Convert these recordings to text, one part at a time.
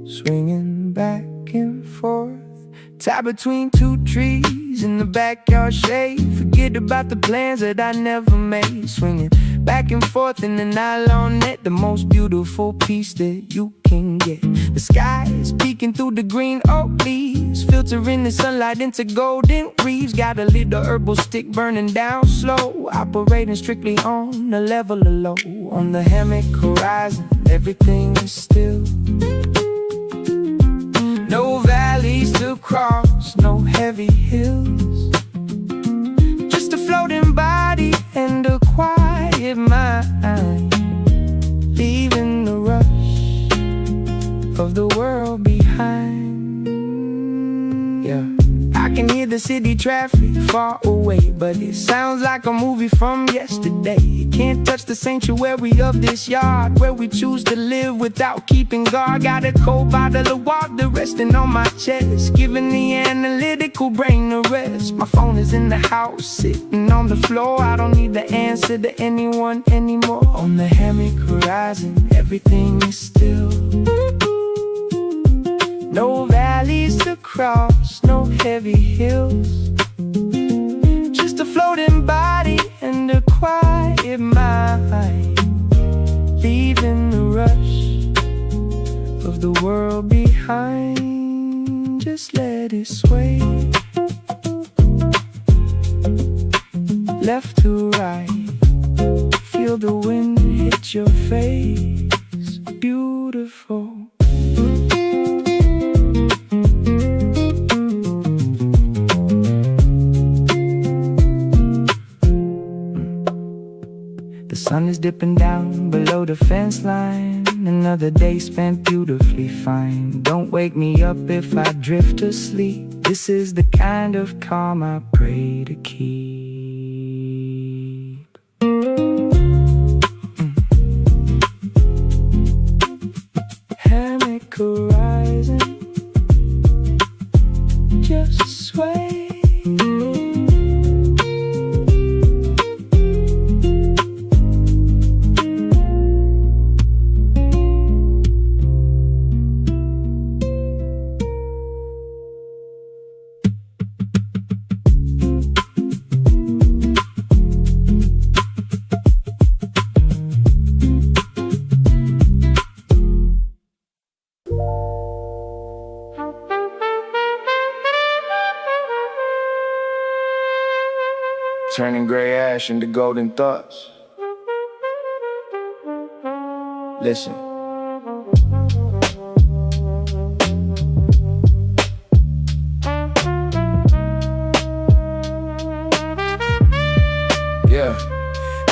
Swinging back and forth, tied between two trees in the backyard shade. Forget about the plans that I never made. Swinging back and forth in the nylon net, the most beautiful piece that you can get. The sky is peeking through the green oak leaves, filtering the sunlight into golden reefs. Got a little herbal stick burning down slow, operating strictly on the level of low. On the hammock horizon, everything is still. No valleys to cross, no heavy hills, just a floating body and a quiet mind, leaving the rush of the world behind. Yeah, I can hear the city traffic far away, but it sounds like a movie from yesterday. It can't touch the sanctuary of this yard, where we choose to live without keeping guard. Got a cold bottle of water resting on my chest, giving the analytical brain a rest. My phone is in the house, sitting on the floor. I don't need the answer to anyone anymore. On the hammock horizon, everything is still. No valleys to cross, no heavy hills, just a floating body and a quiet mind, leaving the rush of the world behind. Just let it sway, left to right, feel the wind hit your face. Beautiful. The sun is dipping down below the fence line. Another day spent beautifully fine. Don't wake me up if I drift asleep. This is the kind of calm I pray to keep. Hammock horizon, just sway. Turning gray ash into golden thoughts. Listen. Yeah.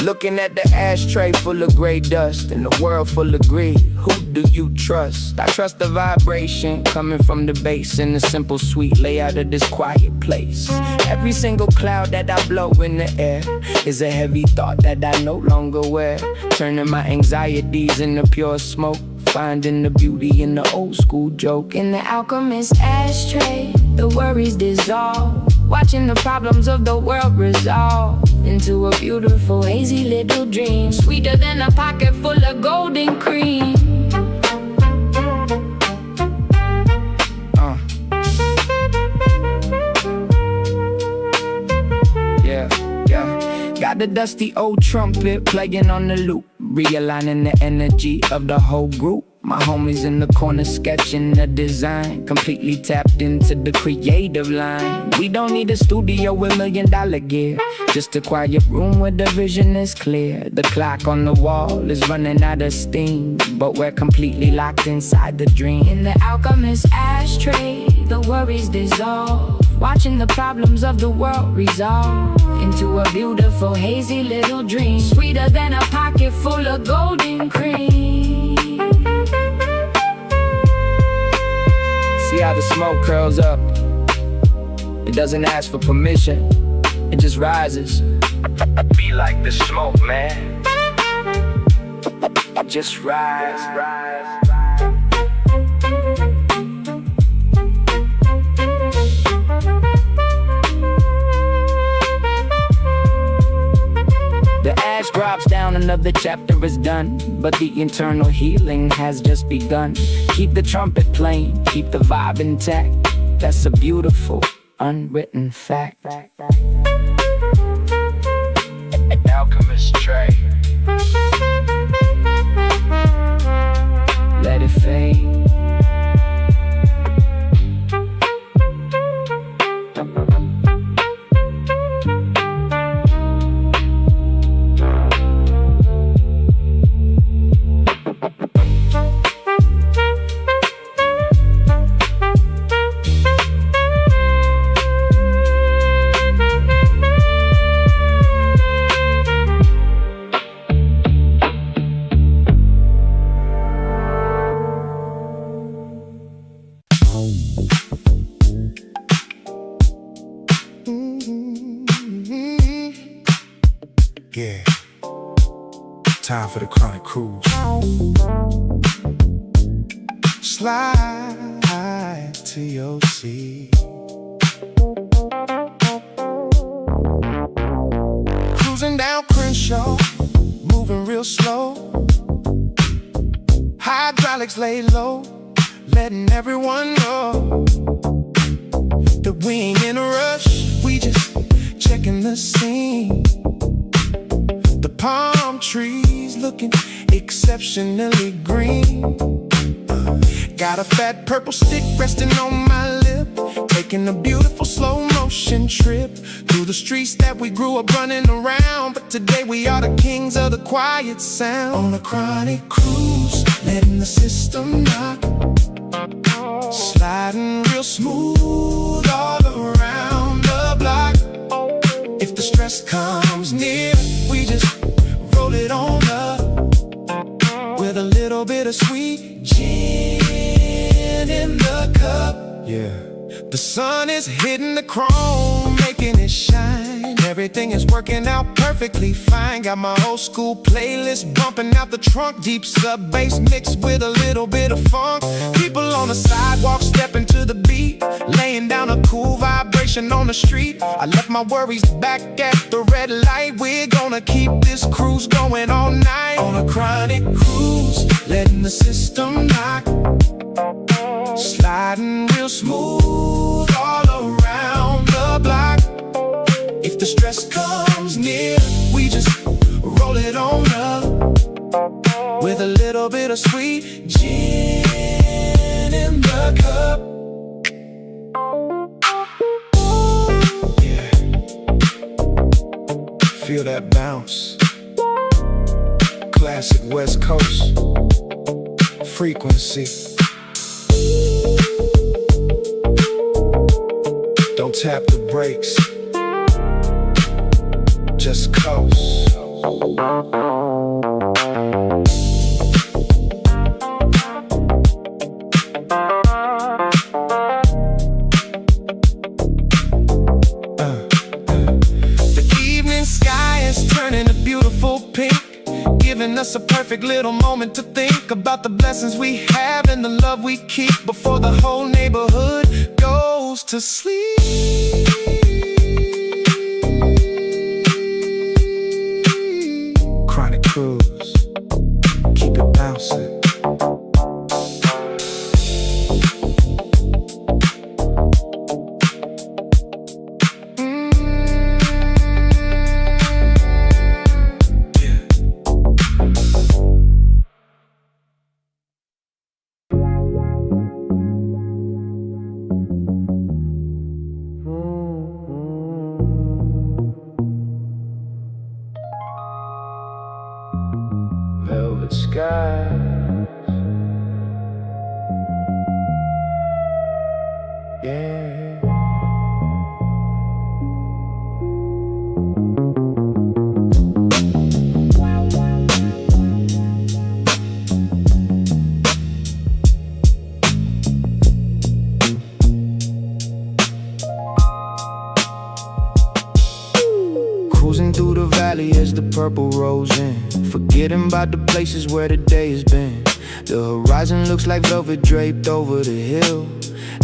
Looking at the ashtray full of gray dust and the world full of greed. Who do you trust? I trust the vibration coming from the bass and the simple sweet layout of this quiet place. Every single cloud that I blow in the air is a heavy thought that I no longer wear. Turning my anxieties into pure smoke, finding the beauty in the old school joke. In the alchemist ashtray, the worries dissolve, watching the problems of the world resolve into a beautiful hazy little dream, sweeter than a pocket full of golden cream. Got the dusty old trumpet playing on the loop, realigning the energy of the whole group. My homies in the corner sketching the design, completely tapped into the creative line. We don't need a studio with $1 million gear, just a quiet room where the vision is clear. The clock on the wall is running out of steam, but we're completely locked inside the dream. In the alchemist ashtray, the worries dissolve, watching the problems of the world resolve into a beautiful hazy little dream, sweeter than a pocket full of golden cream. See how the smoke curls up? It doesn't ask for permission, it just rises. Be like the smoke, man. Just rise. The verse drops down, another chapter is done, but the internal healing has just begun. Keep the trumpet playing, keep the vibe intact. That's a beautiful, unwritten fact. Alchemist Trey. Let it fade. Yeah, time for the chronic cruise. Slide to your seat. Cruising down Crenshaw, moving real slow. Hydraulics lay low, letting everyone know that we ain't in a rush, we just checking the scene. The palm trees looking exceptionally green. Got a fat purple stick resting on my lip, taking a beautiful slow motion trip through the streets that we grew up running around. But today we are the kings of the quiet sound. On a chronic cruise, letting the system knock, sliding real smooth all around the block. If the stress comes near, we just roll it on up with a little bit of sweet gin in the cup. Yeah, the sun is hitting the chrome, making it shine. Everything is working out perfectly fine. Got my old school playlist bumping out the trunk, deep sub bass mixed with a little bit of funk. People on the sidewalk stepping to the beat, laying down a cool vibration on the street. I left my worries back at the red light. We're gonna keep this cruise going all night. On a chronic cruise, letting the system knock, sliding real smooth all around the block. If the stress comes near, we just roll it on up with a little bit of sweet gin in the cup. Yeah, feel that bounce. Classic West Coast frequency. Don't tap the brakes, just coast. The evening sky is turning a beautiful pink, giving us a perfect little moment to think about the blessings we have and the love we keep before the whole neighborhood goes to sleep. Chronic cruise, keep it bouncing. Velvet skies, yeah. Cruising through the valley as the purple rolls in, forgetting about the places where the day has been. The horizon looks like velvet draped over the hill.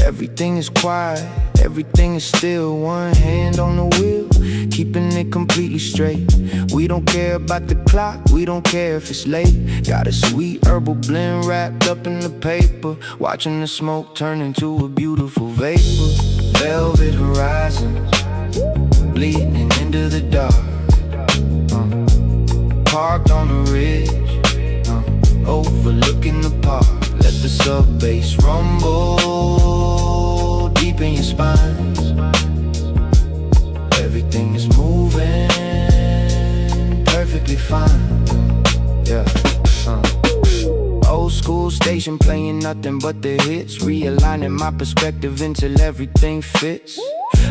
Everything is quiet, everything is still. One hand on the wheel, keeping it completely straight. We don't care about the clock, we don't care if it's late. Got a sweet herbal blend wrapped up in the paper, watching the smoke turn into a beautiful vapor. Velvet horizons, bleeding into the dark. Parked on a ridge, overlooking the park. Let the sub-bass rumble deep in your spine. Everything is moving perfectly fine. Yeah. Old school station playing nothing but the hits, realigning my perspective until everything fits.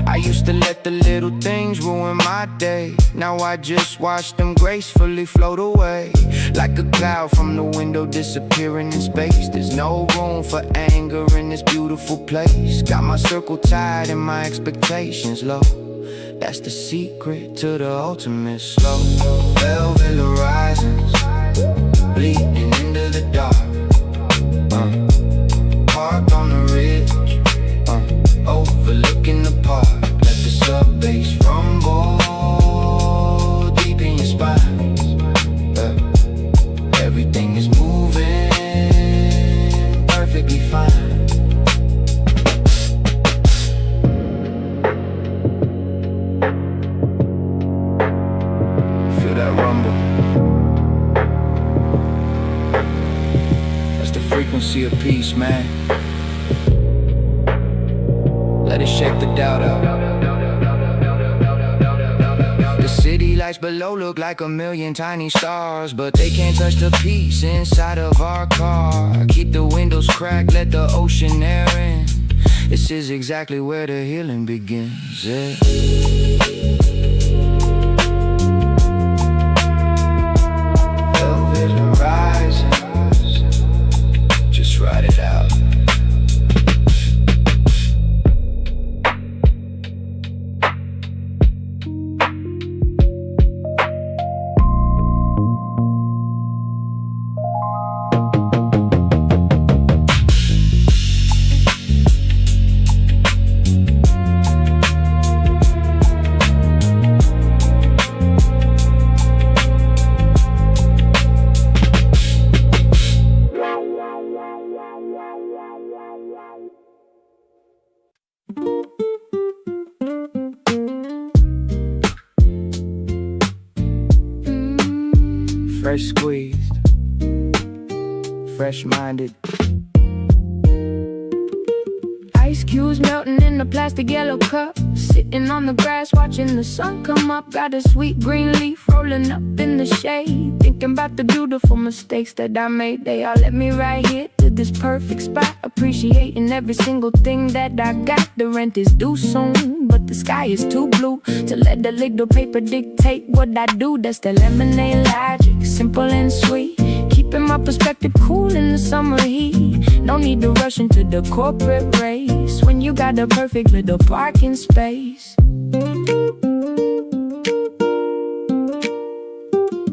I used to let the little things ruin my day. Now I just watch them gracefully float away, like a cloud from the window disappearing in space. There's no room for anger in this beautiful place. Got my circle tight and my expectations low. That's the secret to the ultimate slow. Velvet horizons, bleeding into the dark. Parked on the ridge, overlooking the park. Let the sub-bass rumble deep in your spine. Everything is moving perfectly fine. Feel that rumble? That's the frequency of peace, man. Let it shake the doubt out. The city lights below look like a million tiny stars, but they can't touch the peace inside of our car. Keep the windows cracked, let the ocean air in. This is exactly where the healing begins, yeah. Velvet horizons, just ride it out. Fresh squeezed, fresh-minded. Ice cubes melting in a plastic yellow cup. Sitting on the grass watching the sun come up. Got a sweet green leaf rolling up in the shade. Thinking about the beautiful mistakes that I made. They all led me right here to this perfect spot. Appreciating every single thing that I got. The rent is due soon, but the sky is too blue to let the little paper dictate what I do. That's the lemonade logic, simple and sweet. Keeping my perspective cool in the summer heat. No need to rush into the corporate race when you got a perfect little parking space.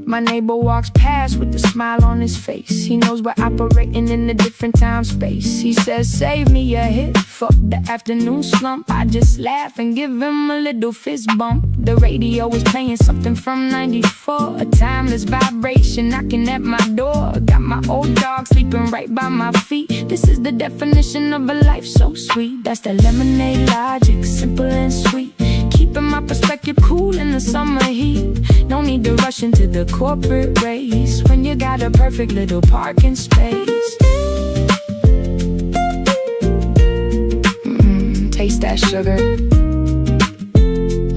My neighbor walks past with a smile on his face. He knows we're operating in a different time space. He says, save me a hit for the afternoon slump. I just laugh and give him a little fist bump. The radio is playing something from '94, a timeless vibration knocking at my door. Got my old dog sleeping right by my feet. This is the definition of a life so sweet. That's the lemonade logic, simple and sweet. Keeping my perspective cool in the summer heat. No need to rush into the corporate race when you got a perfect little parking space. Taste that sugar.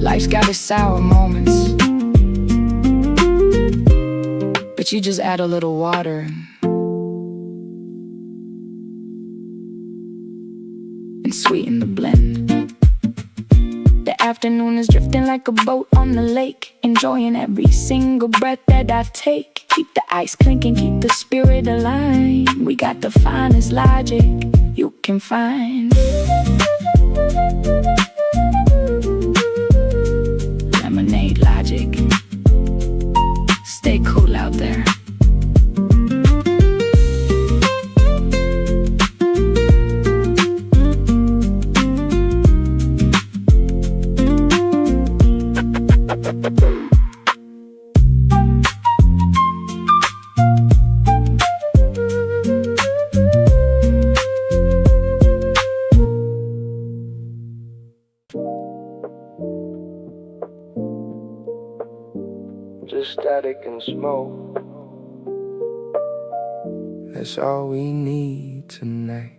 Life's got its sour moments, but you just add a little water and sweeten the blend. The afternoon is drifting like a boat on the lake, enjoying every single breath that I take. Keep the ice clinking, keep the spirit aligned. We got the finest logic you can find. Lemonade logic. Stay cool out there. smoke. That's all we need tonight.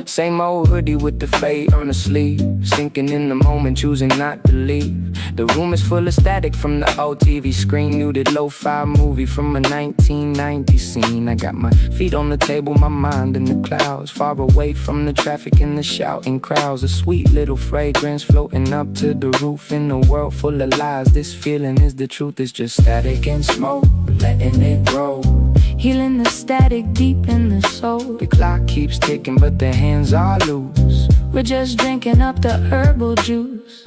Same old hoodie with the fade on the sleeve, sinking in the moment, choosing not to leave. The room is full of static from the old TV screen, muted lo-fi movie from a 1990 scene. I got my feet on the table, my mind in the clouds, far away from the traffic and the shouting crowds. A sweet little fragrance floating up to the roof in a world full of lies. This feeling is the truth, it's just static and smoke, letting it roll. Healing the static deep in the soul. The clock keeps ticking but the hands are loose. We're just drinking up the herbal juice.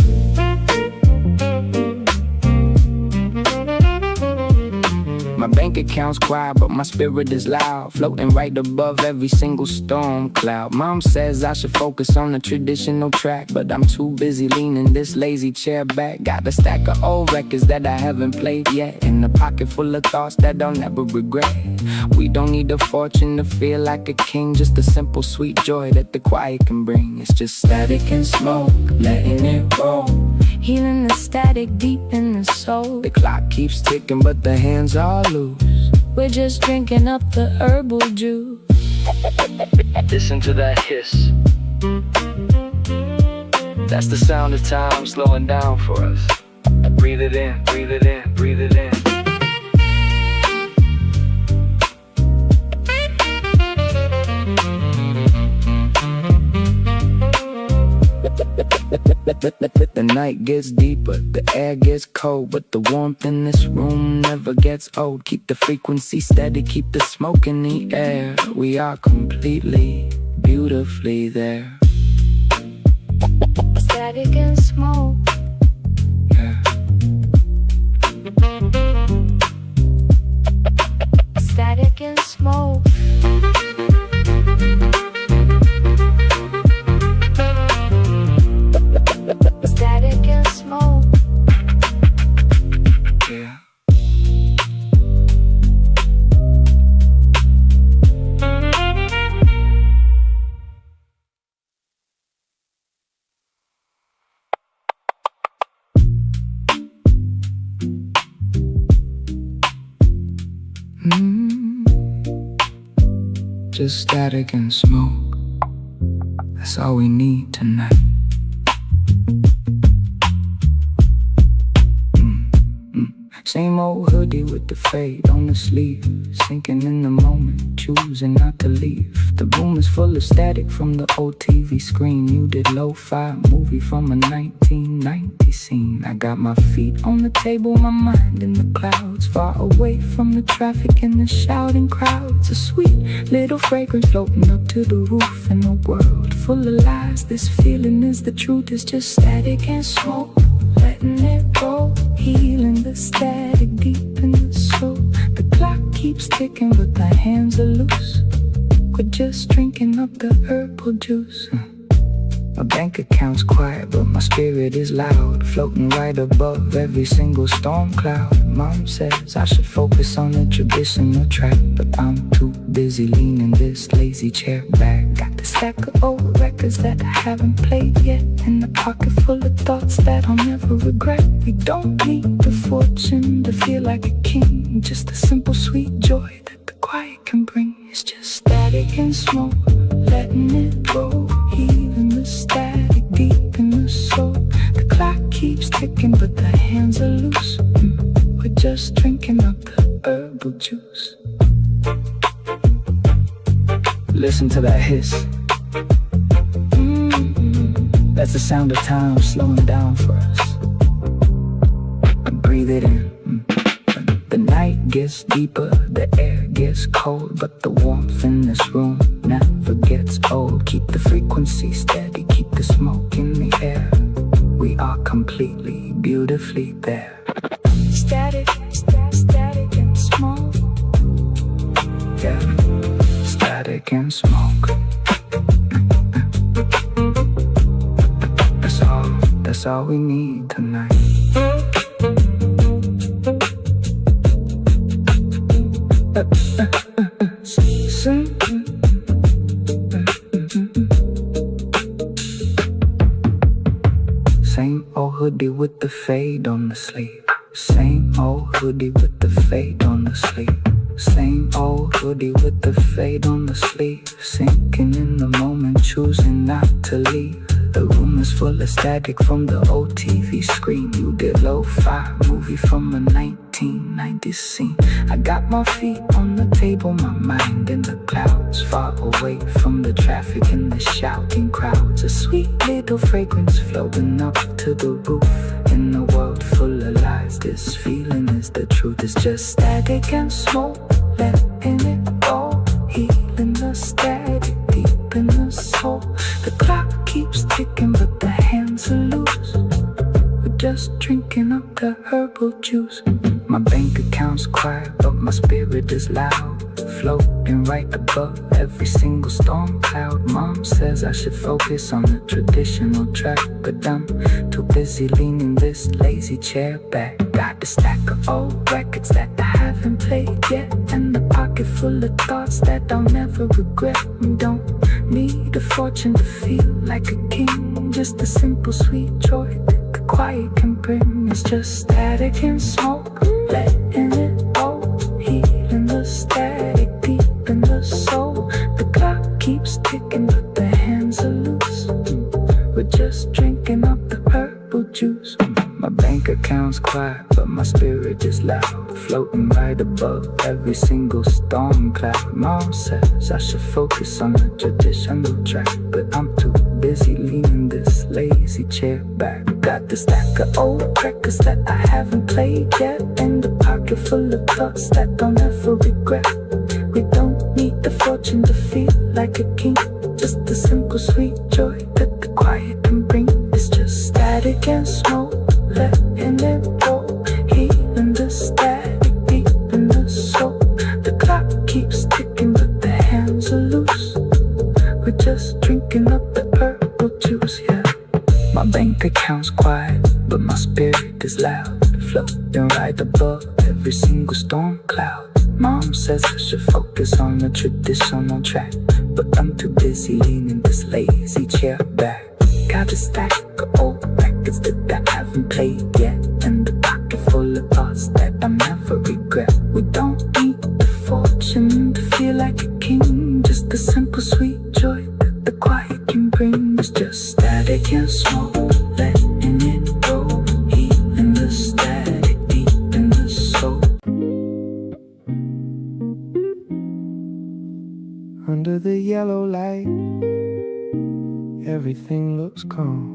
My bank account's quiet, but my spirit is loud, floating right above every single storm cloud. Mom says I should focus on the traditional track, but I'm too busy leaning this lazy chair back. Got a stack of old records that I haven't played yet, in a pocket full of thoughts that I'll never regret. We don't need a fortune to feel like a king, just a simple sweet joy that the quiet can bring. It's just static and smoke, letting it roll. Healing the static deep in the soul. The clock keeps ticking but the hands are loose. We're just drinking up the herbal juice. Listen to that hiss. That's the sound of time slowing down for us. Breathe it in, breathe it in, breathe it in. The night gets deeper, the air gets cold, but the warmth in this room never gets old. Keep the frequency steady, keep the smoke in the air. We are completely, beautifully there. Static and smoke. Yeah. Static and smoke. Static and smoke. Yeah. Just static and smoke. That's all we need tonight. Same old hoodie with the fade on the sleeve, sinking in the moment, choosing not to leave. The room is full of static from the old TV screen, muted lo-fi movie from a 1990 scene. I got my feet on the table, my mind in the clouds, far away from the traffic and the shouting crowds. A sweet little fragrance floating up to the roof in a world full of lies. This feeling is the truth, it's just static and smoke, letting it go. Healing the static deep in the soul. The clock keeps ticking but the hands are loose. We're just drinking up the herbal juice. My bank account's quiet but my spirit is loud, floating right above every single storm cloud. Mom says I should focus on the traditional track, but I'm too busy leaning this lazy chair back. Got the stack of old records that I haven't played yet, in a pocket full of thoughts that I'll never regret. We don't need the fortune to feel like a king, just a simple sweet joy that the quiet can bring. It's just static and smoke, letting it go. Healing the static deep in the soul. The clock keeps ticking but the hands are loose. We're just drinking up the herbal juice. Listen to that hiss. That's the sound of time slowing down for us. Breathe it in. The night gets deeper, the air gets cold, but the warmth in this room never gets old. Keep the frequency steady, keep the smoke in the air. We are completely, beautifully there. Static, static and smoke. Yeah, static and smoke. That's all we need tonight. Same old hoodie with the fade on the sleeve. Same old hoodie with the fade on the sleeve. Same old hoodie with the fade on the sleeve. Sinking in the moment, choosing not to leave. The room is full of static from the old TV screen. You did Lo-Fi movie from a 1990s scene. I got my feet on the table, my mind in the clouds, far away from the traffic and the shouting crowds. A sweet little fragrance floating up to the roof. In a world full of lies, this feeling is the truth. It's just static and smoke, letting it go. Healing the static deep in the soul. The clock keeps ticking but the hands are loose. We're just drinking up the herbal juice. My bank account's quiet but my spirit is loud, floating right above every single storm cloud. Mom says I should focus on the traditional track, but I'm too busy leaning this lazy chair back. Got a stack of old records that I haven't played yet, and a pocket full of thoughts that I'll never regret. We don't need a fortune to feel like a king, just a simple sweet joy that the quiet can bring. It's just static and smoke, letting it go. Healing the static deep in the soul. The clock keeps ticking but the hands are loose. We're just drinking up the herbal juice. My bank account's quiet but my spirit is loud, floating right above every single storm cloud. Mom says I should focus on the traditional track, but I'm too busy leaning this lazy chair back. Got the stack of old records that I haven't played yet, and a pocket full of thoughts that I'll never regret. We don't need the fortune to feel like a king, just a simple sweet joy that the quiet can bring. It's just static and smoke, letting it go. Healing the static deep in the soul. The clock keeps ticking but the hands are loose. We're just drinking up the herbal juice, yeah. My bank account's quiet but my spirit is loud, floating right above every single storm cloud. Mom says I should focus on the traditional track, but I'm too busy leaning this lazy chair back. Got a stack of old records that I haven't played yet, and a pocket full of thoughts that I'll never regret. We don't need the fortune to feel like a king, just a simple sweet joy that the quiet can bring. It's just static and smoke, letting it go. Healing the static deep in the soul. Under the yellow light, everything looks calm.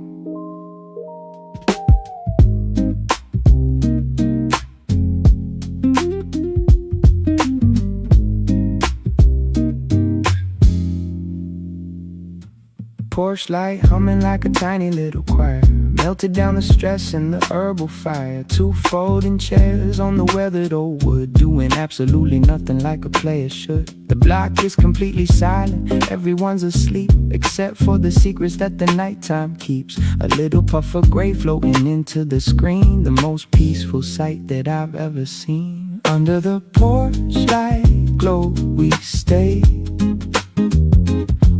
Porch light humming like a tiny little choir, melted down the stress in the herbal fire. Two folding chairs on the weathered old wood, doing absolutely nothing like a player should. The block is completely silent, everyone's asleep except for the secrets that the nighttime keeps. A little puff of gray floating into the screen, the most peaceful sight that I've ever seen. Under the porch light glow we stay,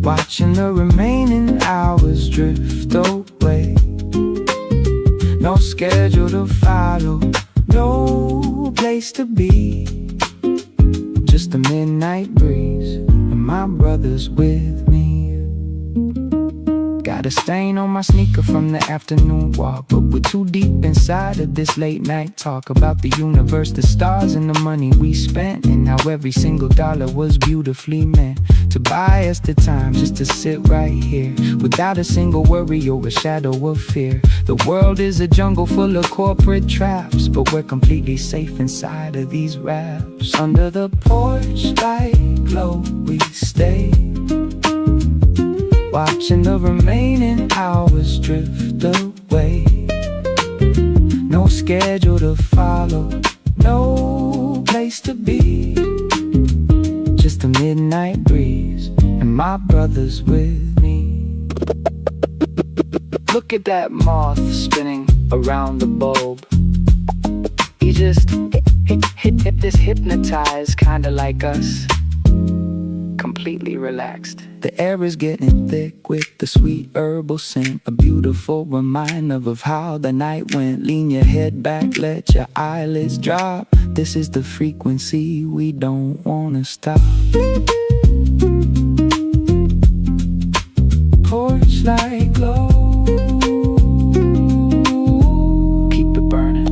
watching the remaining hours drift away. No schedule to follow, no place to be, just the midnight breeze and my brother's with me. Got a stain on my sneaker from the afternoon walk, but we're too deep inside of this late night talk about the universe, the stars, and the money we spent, and how every single dollar was beautifully meant to buy us the time just to sit right here without a single worry or a shadow of fear. The world is a jungle full of corporate traps, but we're completely safe inside of these wraps. Under the porch light glow we stay, watching the remaining hours drift away. No schedule to follow, no place to be, just the midnight breeze and my brother's with me. Look at that moth spinning around the bulb. He just hypnotized, kinda like us, completely relaxed. The air is getting thick with the sweet herbal scent, a beautiful reminder of how the night went. Lean your head back, let your eyelids drop. This is the frequency we don't wanna stop. Porch light glow, keep it burning.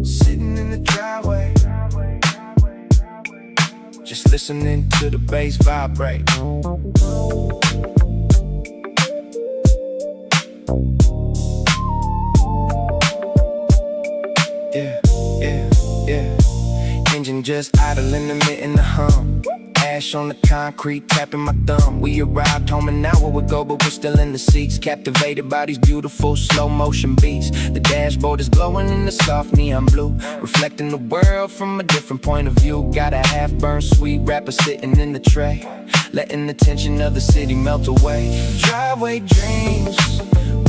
Sitting in the driveway, just listening to the bass vibrate. Yeah, yeah, yeah. Engine just idling, emitting the hum. Ash on the concrete, tapping my thumb. We arrived home an hour ago, but we're still in the seats, captivated by these beautiful slow motion beats. The dashboard is glowing in the soft neon blue, reflecting the world from a different point of view. Got a half-burned sweet wrapper sitting in the tray, letting the tension of the city melt away. Driveway dreams,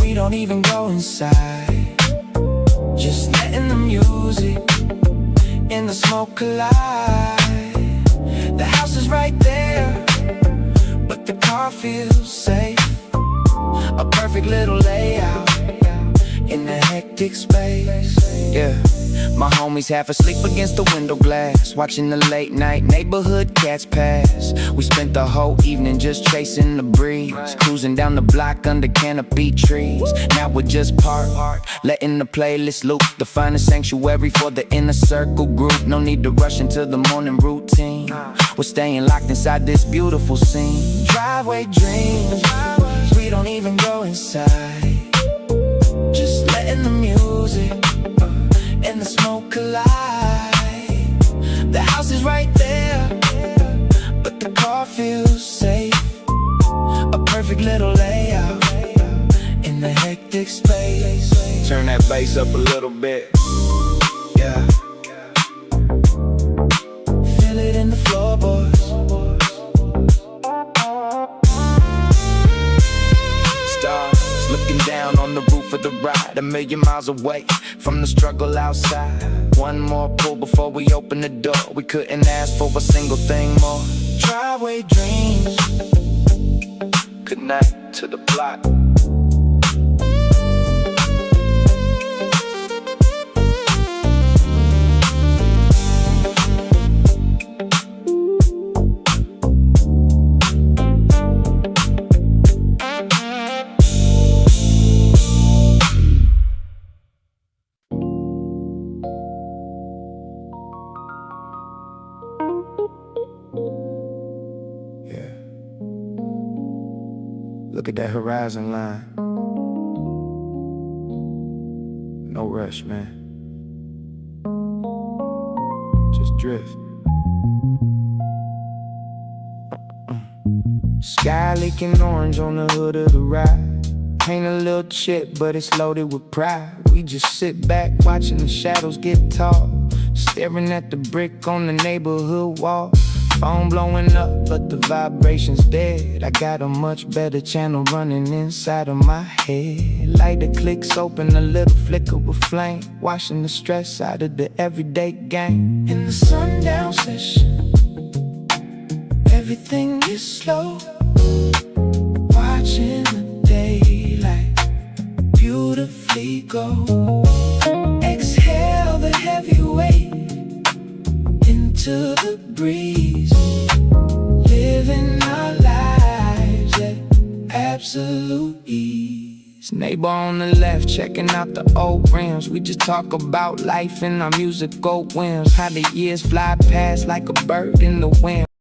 we don't even go inside, just letting the music and the smoke collide. The house is right there, but the car feels safe. A perfect little layout in the hectic space. Yeah, my homies half asleep against the window glass, watching the late night neighborhood cats pass. We spent the whole evening just chasing the breeze, cruising down the block under canopy trees. Now we're just parked, letting the playlist loop, the finest sanctuary for the inner circle group. No need to rush into the morning routine, we're staying locked inside this beautiful scene. Driveway dreams, we don't even go inside, just letting the music and the smoke collide. The house is right there, but the car feels safe. A perfect little layout in the hectic space. Turn that bass up a little bit. Yeah, feel it in the floorboards. Stars looking down on the roof of the ride, a million miles away from the struggle outside. One more pull before we open the door. We couldn't ask for a single thing more. Driveway dreams, good night to the block. Look at that horizon line. No rush, man. Just drift. Sky leaking orange on the hood of the ride. Ain't a little chip, but it's loaded with pride. We just sit back watching the shadows get tall, staring at the brick on the neighborhood wall. Phone blowing up, but the vibration's dead. I got a much better channel running inside of my head. Lighter clicks open, a little flicker of flame, washing the stress out of the everyday game. In the sundown session, everything is slow, watching the daylight beautifully go. Exhale the heavy weight into the breeze, living our lives at absolute ease. Neighbor on the left checking out the old rims. We just talk about life and our musical whims, how the years fly past like a bird in the wind.